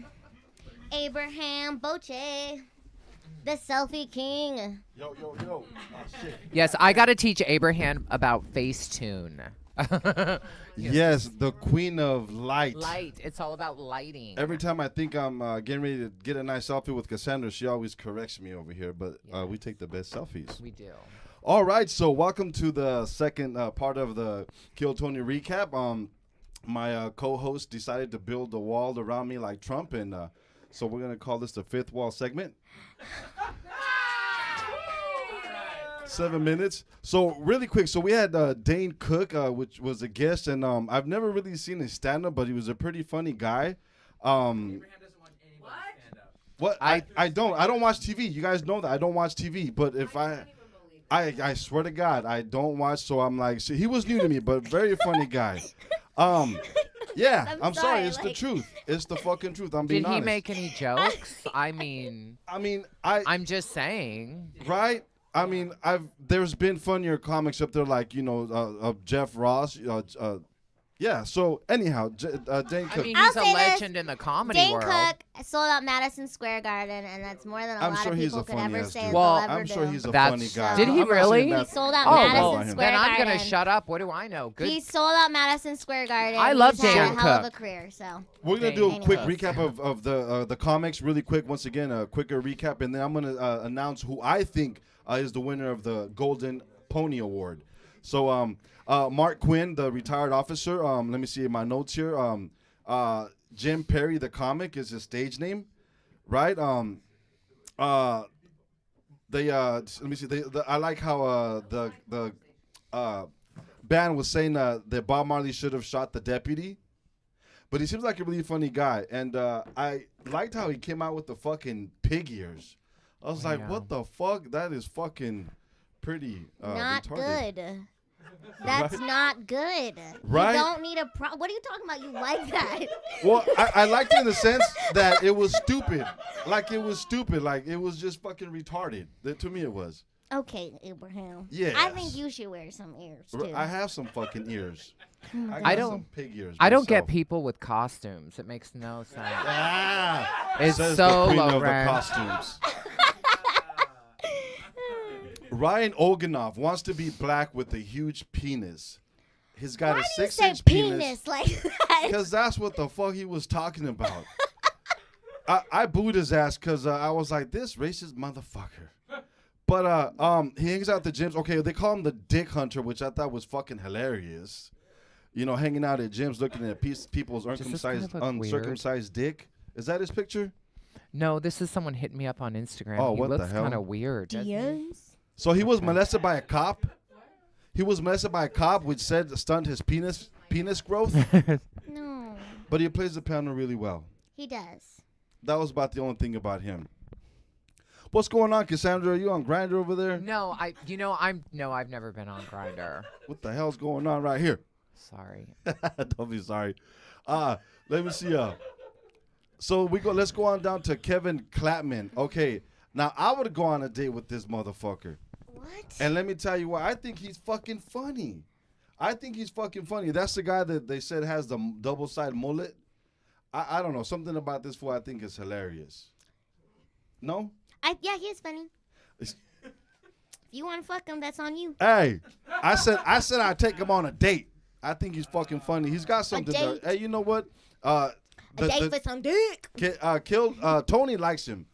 Abraham Boche, the selfie king. Yo. Oh, shit. Yes, I got to teach Abraham about Facetune. Yes, the queen of light. Light. It's all about lighting. Every time I think I'm getting ready to get a nice selfie with Cassandra, she always corrects me over here. But Yeah. we take the best selfies. We do. All right, so welcome to the second part of the Kill Tony recap. My co-host decided to build a wall around me like Trump, and so we're gonna call this the fifth wall segment. 7 minutes. So really quick. So we had Dane Cook, which was a guest, and I've never really seen his stand-up, but he was a pretty funny guy. Abraham doesn't want anyone to stand up. What? I don't watch TV. You guys know that I don't watch TV. But if I swear to God, I don't watch. So I'm like, see, he was new to me, but very funny guy. Yeah, I'm sorry. It's the like- truth. It's the fucking truth. I'm being Did he honest. make any jokes? I mean, I'm just saying. right. I mean, there's been funnier comics up there, like Jeff Ross. Yeah. So anyhow, Dane Cook. I mean, I'll he's a say this, legend in the comedy Dane world. Cook sold out Madison Square Garden, and that's more than a I'm lot sure of he's people a could funny ever ass say dude. they'll Well, ever I'm sure do. he's a That's- funny guy. Did he I'm not saying really? that- He sold out Oh, Madison well, Square Then I'm Garden. gonna shut up. What do I know? Good. He sold out Madison Square Garden. I love He's had Dane a hell of a Cook. career, so. We're gonna do a Dane quick Cook. recap of the comics, really quick. Once again, a quicker recap, and then I'm gonna announce who I think is the winner of the Golden Pony Award. So, Mark Quinn, the retired officer. Let me see my notes here. Jim Perry, the comic, is his stage name, right? Let me see. I like how the band was saying that Bob Marley should have shot the deputy. But he seems like a really funny guy. And I liked how he came out with the fucking pig ears. I was like, Yeah. what the fuck? That is fucking pretty Not retarded. good. That's not good. Right? You don't need a what are you talking about? You like that? Well, I liked it in the sense that it was stupid. Like, it was stupid. Like, it was just fucking retarded. To me, it was. Okay, Abraham. Yes. I think you should wear some ears too. I have some fucking ears. Oh I got don't- some pig ears. I don't get myself. people with costumes. It makes no sense. Ah, It's says so the queen low of the rent. costumes. Ryan Oganov wants to be black with a huge penis. He's got Why a do you 6-inch say penis. penis like that? Because that's what the fuck he was talking about. I booed his ass because I was like, this racist motherfucker. But he hangs out at the gyms. Okay, they call him the Dick Hunter, which I thought was fucking hilarious. You know, hanging out at gyms looking at people's this kind uncircumcised, of look weird? uncircumcised dick. Is that his picture? No, this is someone hitting me up on Instagram. Oh, he what the looks hell? kind of weird. doesn't he? DMs? So he was molested by a cop. He was molested by a cop, which said stunned his penis growth. No, But he plays the piano really well. he does. That was about the only thing about him. What's going on, Cassandra? Are you on Grindr over there? No, I've never been on Grinder. What the hell's going on right here? Sorry. Don't be sorry. Let me see. So let's go on down to Kevin Clapman. Okay. Now I would go on a date with this motherfucker. What? And let me tell you why. I think he's fucking funny. That's the guy that they said has the double-sided mullet. I don't know. Something about this fool I think is hilarious. No? Yeah, he is funny. If you want to fuck him, that's on you. Hey, I said I'd take him on a date. I think he's fucking funny. He's got something there. date? Hey, you know what? A date for some dick. Tony likes him.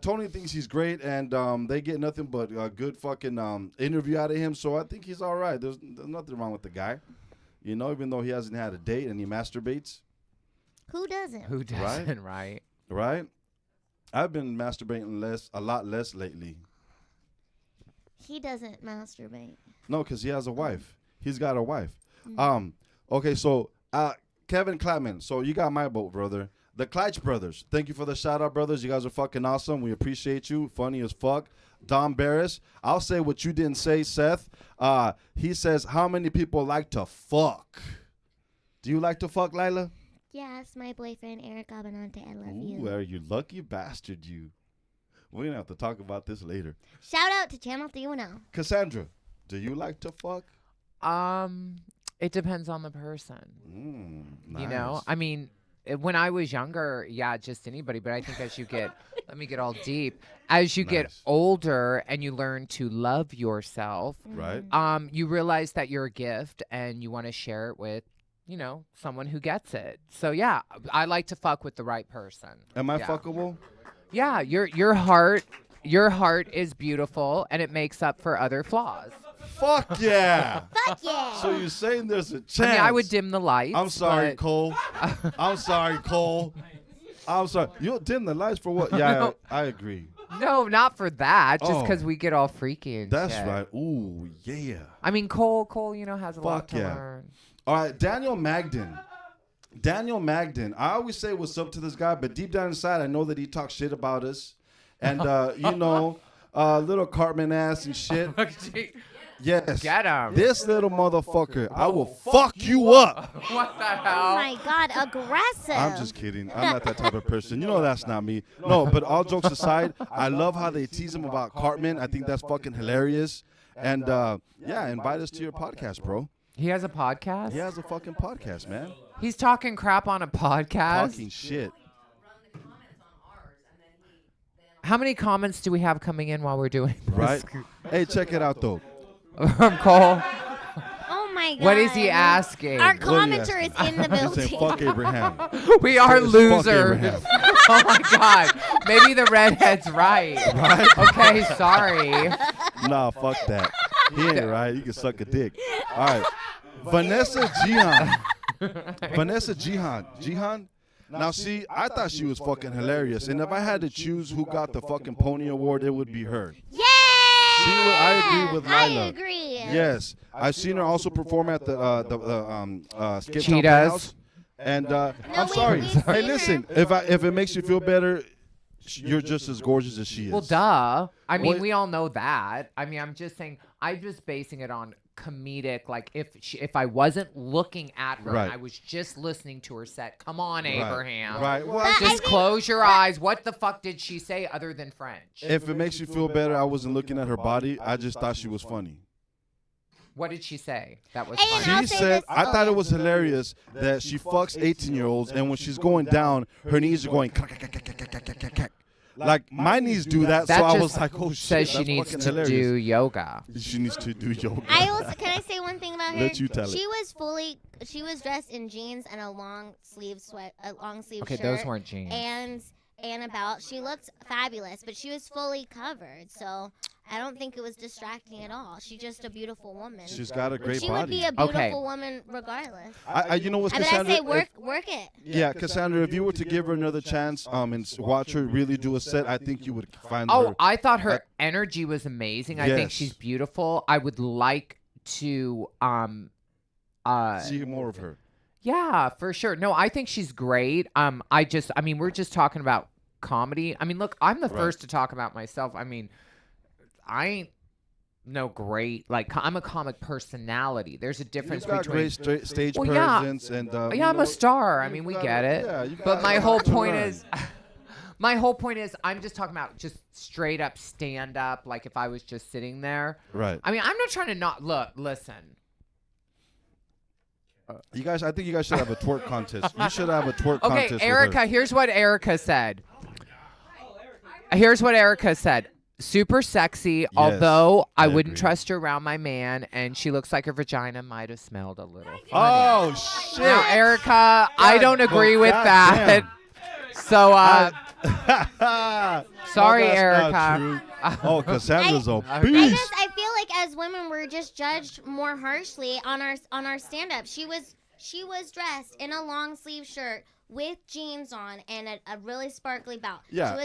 Tony thinks he's great, and they get nothing but a good fucking interview out of him. So I think he's all right. There's nothing wrong with the guy, you know. Even though he hasn't had a date and he masturbates, Who doesn't? Who doesn't, right? right? I've been masturbating a lot less lately. He doesn't masturbate. No, because he has a wife. He's got a wife. Okay, so Kevin Clapman. So you got my vote, brother. The Clyde Brothers. Thank you for the shout out, brothers. You guys are fucking awesome. We appreciate you. Funny as fuck. Don Barris. I'll say what you didn't say, Seth. He says, how many people like to fuck? Do you like to fuck, Lila? Yes, my boyfriend Eric Abinante. I love Ooh, you. are you lucky bastard, you. We're going to have to talk about this later. Shout out to Channel 310. Cassandra, do you like to fuck? It depends on the person. Nice. You know, I mean, when I was younger, yeah, just anybody. But I think as you get, let me get all deep. As you get Nice. older and you learn to love yourself, Right? you realize that you're a gift and you want to share it with, you know, someone who gets it. So yeah, I like to fuck with the right person. Am I Yeah. fuckable? Yeah, your heart is beautiful and it makes up for other flaws. Fuck yeah. Fuck yeah. So you're saying there's a chance? I mean, I would dim the lights. I'm sorry, but- Cole. I'm sorry, Cole. I'm sorry. You'll dim the lights for what? Yeah, I agree. No, not for that. Just Oh. because we get all freaky and That's shit. right. Ooh, yeah. I mean, Cole, you know, has a lot Fuck to yeah. learn. All right, Daniel Magden. I always say what's up to this guy, but deep down inside, I know that he talks shit about us. And, you know, little Cartman ass and shit. Yes. Get him. This little motherfucker, I will fuck you up. What the Oh hell? my God, aggressive. I'm just kidding. I'm not that type of person. You know that's not me. No, but all jokes aside, I love how they tease him about Cartman. I think that's fucking hilarious. And, yeah, invite us to your podcast, bro. He has a podcast? He has a fucking podcast, man. He's talking crap on a podcast? Talking shit. How many comments do we have coming in while we're doing this? Right? Hey, check it out, though. From Cole? Oh my God. What is he asking? Our What are you commenter is asking? in the He's saying, building. fuck Abraham. We are Fuck losers. Abraham. Oh my God. Maybe the redhead's right. Right? Okay, sorry. Nah, fuck that. He ain't right. He can suck a dick. All right. Vanessa Jihan. Vanessa Jihan. Now, see, I thought she was fucking hilarious. And if I had to choose who got the fucking pony award, it would be her. Yeah. I agree with Lila. I agree. Yes. I've seen her also perform at the Skip She Town does. Playhouse. And I'm we- sorry. we've Hey, seen listen, if it makes you feel better, you're just as gorgeous as she is. Well, duh. I mean, Well- we all know that. I mean, I'm just saying, I'm just basing it on comedic. Like, if I wasn't looking at her, Right. and I was just listening to her set. Come on, Abraham. Right. Well, But I Just think- close your eyes. What the fuck did she say other than French? if it makes you feel better, I wasn't looking at her body. I just thought she was funny. What did she say? That was And funny. I'll She say said, this- I thought it was hilarious that she fucks 18-year-olds, and when she's going down, her knees are going clack. Like, my knees do that, so That I just was like, oh, shit, says she that's needs fucking to hilarious. do yoga. She needs to do yoga. I also can I say one thing about her? Let you tell it. She was dressed in jeans and a long sleeve Okay, shirt. those weren't jeans. And she looked fabulous, but she was fully covered, so I don't think it was distracting at all. She's just a beautiful woman. She's got a great she body. would be a beautiful Okay. woman regardless. You know what, But I Cassandra? say work it. Yeah, Cassandra, if you were to give her another chance and watch her really do a set, I think you would find Oh, her. I thought her energy was amazing. I think Yes. she's beautiful. I would like to See more of her. yeah, for sure. No, I think she's great. I mean, we're just talking about comedy. I mean, look, I'm the Right. first to talk about myself. I mean, I ain't no great, like, I'm a comic personality. There's a difference You've got between great stage Well, yeah. presence and yeah, I'm a star. I mean, we get it. Yeah, you But got my a whole lot to point learn. is, my whole point is, I'm just talking about just straight up stand up. Like if I was just sitting there. Right. I mean, I'm not trying to not listen. You guys, I think you guys should have a twerk contest. You should have a twerk Okay, contest. with her. Erica. Here's what Erica said. Here's what Erica said. Super sexy, although I I wouldn't agree. trust her around my man, and she looks like her vagina might have smelled a little. funny. Oh shit! Now, Erica, I don't agree with God that. So, sorry, that's Erica. not true. Oh, Cassandra's a I beast. just I feel like as women we're just judged more harshly on our stand up. She was dressed in a long sleeve shirt with jeans on and a really sparkly belt. Yeah.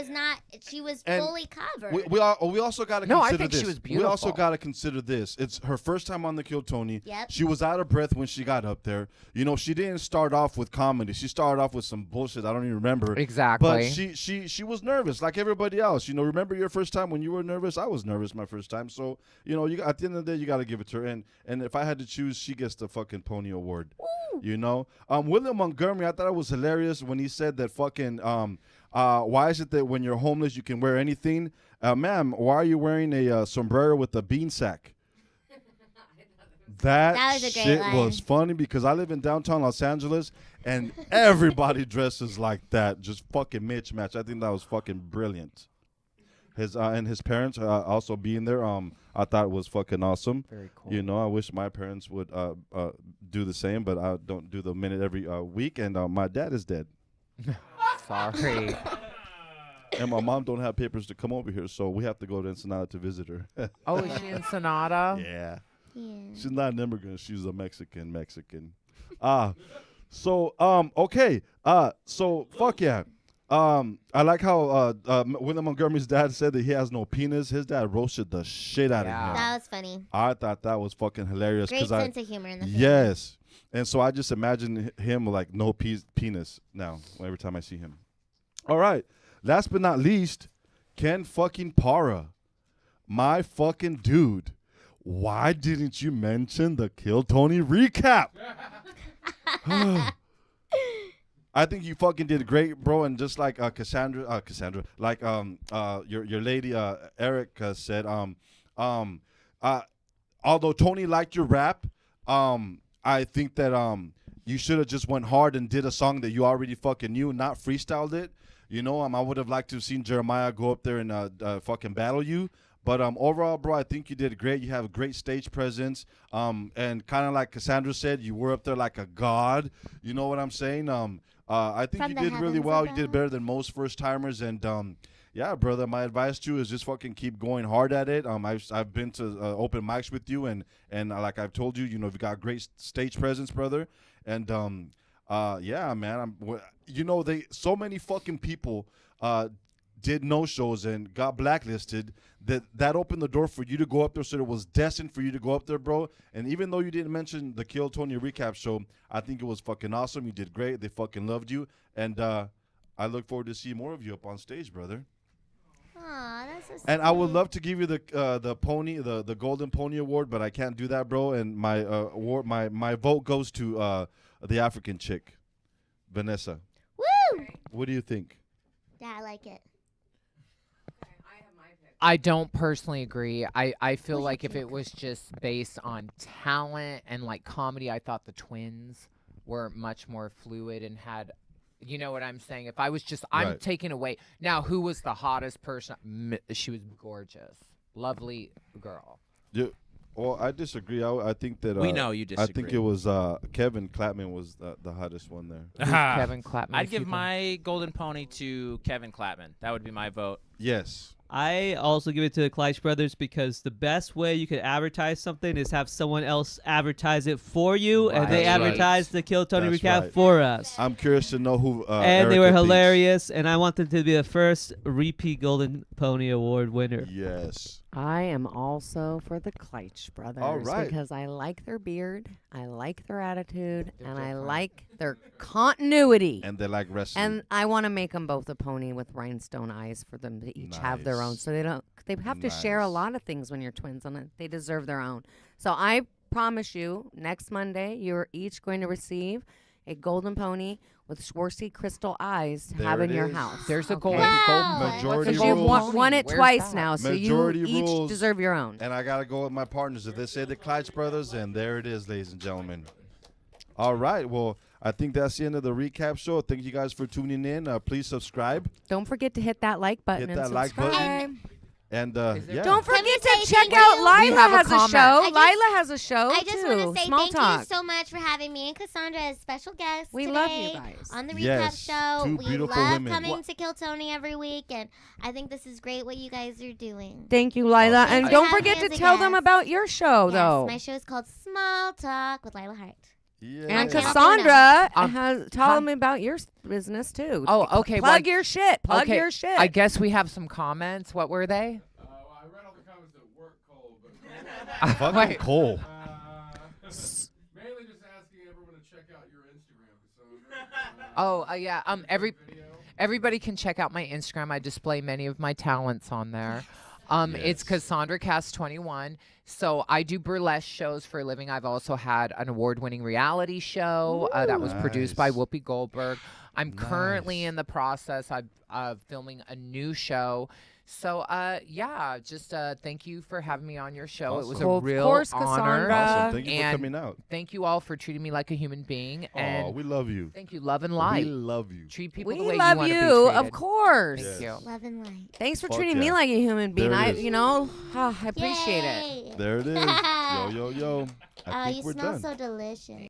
She was And fully covered. We also got to No, I consider think this. she was We also beautiful. got to consider this. It's her first time on the Kill Tony. Yep. She was out of breath when she got up there. You know, she didn't start off with comedy. She started off with some bullshit. I don't even remember. Exactly. But she was nervous like everybody else. You know, remember your first time when you were nervous? I was nervous my first time. So, you know, at the end of the day, you got to give it to her. And if I had to choose, she gets the fucking pony award. You know, William Montgomery, I thought it was hilarious when he said that fucking why is it that when you're homeless you can wear anything? Ma'am, why are you wearing a sombrero with a bean sack? That was a great shit line. was funny because I live in downtown Los Angeles and everybody dresses like that, just fucking mismatch. I think that was fucking brilliant. His and his parents also being there, I thought it was fucking awesome. Very cool. You know, I wish my parents would do the same, but I don't do the minute every week. And my dad is dead, Sorry. and my mom don't have papers to come over here, so we have to go to Ensenada to visit her. Oh, is she in Sonata? Yeah. Yeah. She's not an immigrant. She's a Mexican. So okay. So fuck yeah. I like how William Montgomery's dad said that he has no penis. His dad roasted the shit out of Yeah. him. That was funny. I thought that was fucking hilarious. Great 'Cause I, sense of humor in the family. yes. And so I just imagine him like no penis now every time I see him. All right. Last but not least, Kenn fucking Parra. My fucking dude. Why didn't you mention the Kill Tony recap? I think you fucking did great, bro. And just like Cassandra, like your lady Eric said, although Tony liked your rap, I think that you should have just went hard and did a song that you already fucking knew, not freestyled it. You know, I would have liked to have seen Jeremiah go up there and fucking battle you. But overall, bro, I think you did great. You have a great stage presence. And kind of like Cassandra said, you were up there like a god. You know what I'm saying? I think From you the did really heavens well. You above. did better than most first-timers. And, yeah, brother, my advice to you is just fucking keep going hard at it. I've been to open mics with you. And like I've told you, you know, you've got great stage presence, brother. And, yeah, man, you know, so many fucking people did no-shows and got blacklisted, that opened the door for you to go up there, so it was destined for you to go up there, bro. And even though you didn't mention the Kill Tony recap show, I think it was fucking awesome. You did great. They fucking loved you. And I look forward to see more of you up on stage, brother. Aw, that's so sweet. And I would love to give you the Golden Pony Award, but I can't do that, bro. And my award, my vote goes to the African chick, Vanessa. Woo! What do you think? Yeah, I like it. I don't personally agree. I feel Well, like you if it was just based on talent and like comedy, I thought the twins were much more fluid and had, you know what I'm saying? If I was just, I'm Right. taking away. Now, who was the hottest person? She was gorgeous. Lovely girl. Yeah. Well, I disagree. I think that We know you I disagree. think it was Kevin Clapman was the hottest one there. Who's Kevin Clapman? I'd if you give can- my golden pony to Kevin Clapman. That would be my vote. Yes. I also give it to the Clyde Brothers because the best way you could advertise something is have someone else advertise it for you, and they That's right. advertised the Kill Tony That's recap right. for us. I'm curious to know who. And they were Erica thinks. hilarious, and I want them to be the first repeat Golden Pony Award winner. Yes. I am also for the Clyde Brothers All right. because I like their beard, I like their attitude, They're and I different. like their continuity. And they like wrestling. And I want to make them both a pony with rhinestone eyes for them to each have their own. Nice. So they don't. They have to share a Nice. lot of things when you're twins, and they deserve their own. So I promise you, next Monday, you're each going to receive a golden pony with Swarovski crystal eyes to There have it in your is. house. There's a okay? golden, Wow. golden Majority Because what's a you've rules. golden won pony? it Where's twice that? now, so Majority you each rules. deserve your own. And I gotta go with my partners. If they say the Clyde Brothers, and there it is, ladies and gentlemen. All right. Well, I think that's the end of the recap show. Thank you guys for tuning in. Please subscribe. Don't forget to hit that like button Hit and that like subscribe. button. And Is there- yeah. Don't Can we forget say to check thank out you? Lila We have a has a comment. show. I just- Lila has a show I just too. want to say Small thank talk. you so much for having me and Cassandra as special guests We today love you guys. on the recap Yes, show. two We beautiful love women. coming to Kill Tony every week, and I think this is great what you guys are doing. Thank you, Lila. Awesome. And Thanks don't for forget having to us tell as a them guest. about your show, though. Yes, my show is called Small Talk with Lila Hart. Yeah. And Channel Cassandra Um, has tell them about your business too. Oh, okay. Plug well, your shit. Plug okay, your shit. I guess we have some comments. What were they? Well, I read all the comments at work, Cole, but Fucking Wait. Cole. mainly just asking everyone to check out your Instagram. Oh, yeah. Everybody can check out my Instagram. I display many of my talents on there. It's Cassandra Cast 21. So I do burlesque shows for a living. I've also had an award-winning reality show that was produced by Nice. Whoopi Goldberg. I'm currently in the process of filming a new show. So, just thank you for having me on your show. Awesome. It was a Well, of real course, honor. Cassandra. Awesome. Thank you for And coming out. Thank you all for treating me like a human being. Oh, And we love you. thank you, love and We light. love you. Treat people the We way love you want to be you, treated. of course. Thank you. Love and light. Thanks for Fuck treating me yeah. like a human being. There it I, is. I appreciate it. Yay. There it is. Yo, yo, yo. I think You we're smell done. so delicious.